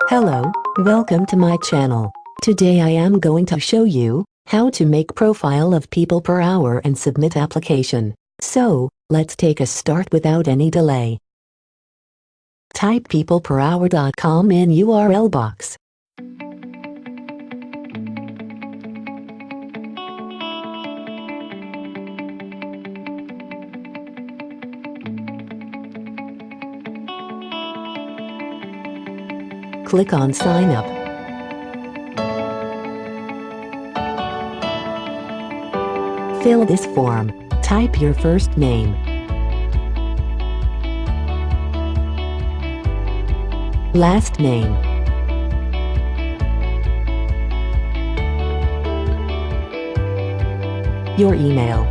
Hello, welcome to my channel. Today I am going to show you how to make profile of Peopleperhour and submit application. So, let's take a start without any delay. Type peopleperhour.com in URL box. Click on Sign Up. Fill this form. Type your first name, last name, your email,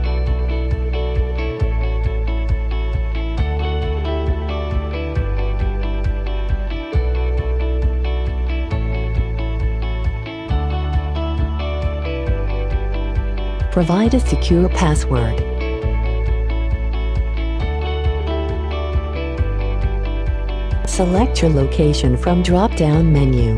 provide a secure password. Select your location from drop-down menu.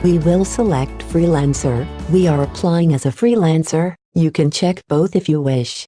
We will select freelancer. We are applying as a freelancer. You can check both if you wish.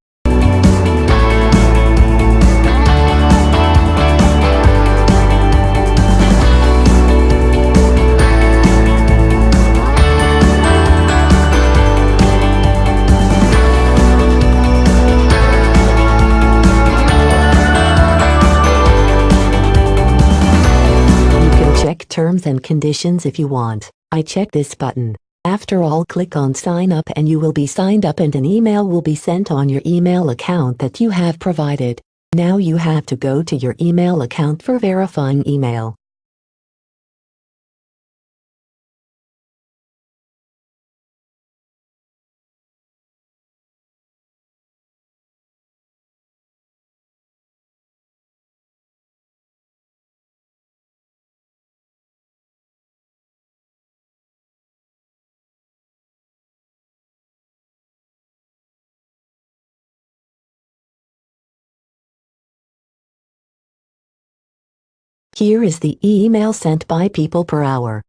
Check terms and conditions if you want. I check this button. After all, click on sign up and you will be signed up and an email will be sent on your email account that you have provided. Now you have to go to your email account for verifying email. Here is the email sent by Peopleperhour.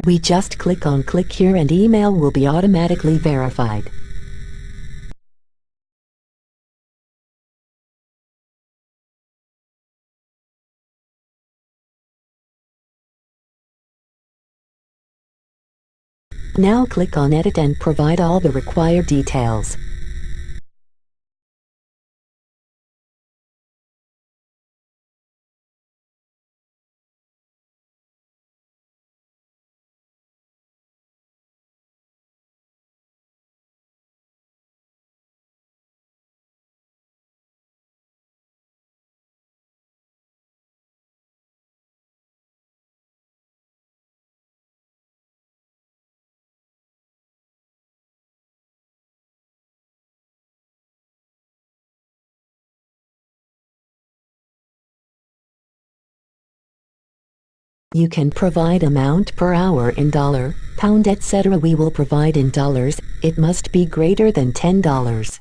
We just click here and email will be automatically verified. Now click on edit and provide all the required details. You can provide amount per hour in dollar, pound, etc. We will provide in dollars. It must be greater than $10.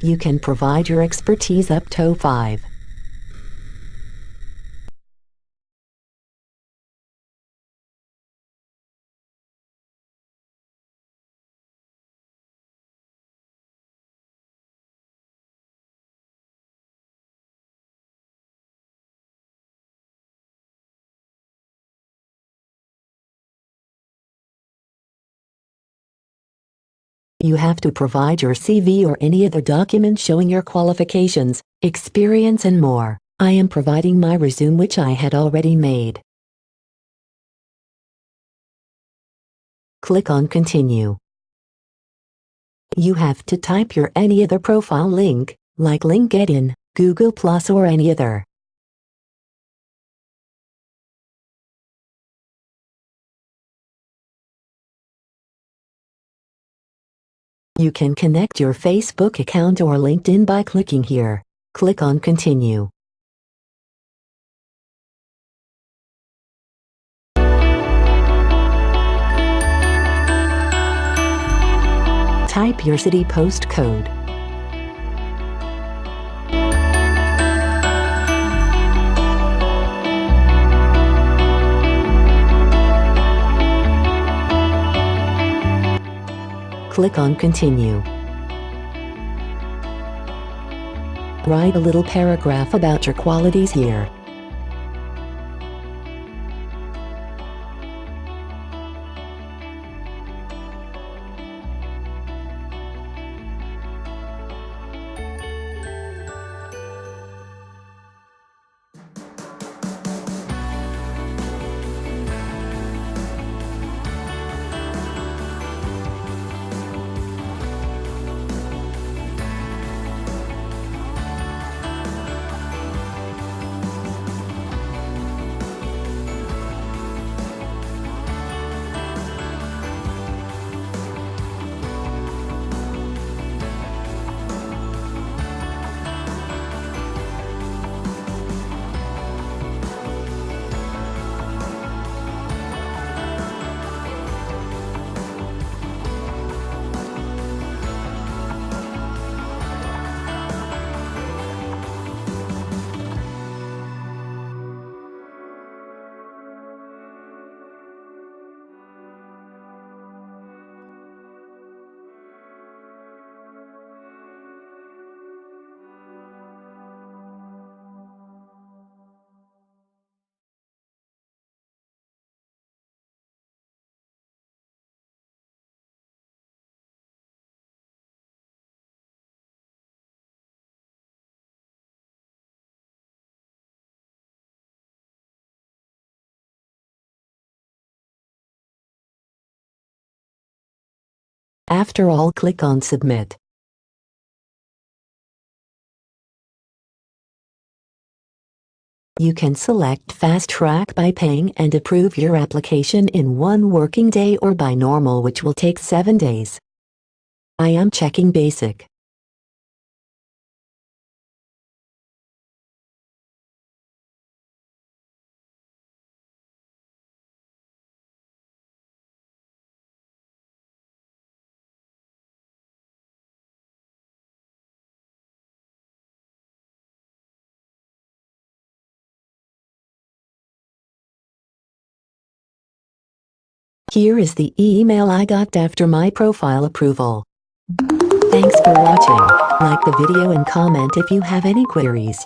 You can provide your expertise up to 5. You have to provide your CV or any other document showing your qualifications, experience and more. I am providing my resume which I had already made. Click on Continue. You have to type your any other profile link, like LinkedIn, Google Plus or any other. You can connect your Facebook account or LinkedIn by clicking here. Click on Continue. Type your city postcode. Click on Continue. Write a little paragraph about your qualities here. After all, click on Submit. You can select Fast Track by paying and approve your application in 1 working day or by normal which will take 7 days. I am checking Basic. Here is the email I got after my profile approval. Thanks for watching. Like the video and comment if you have any queries.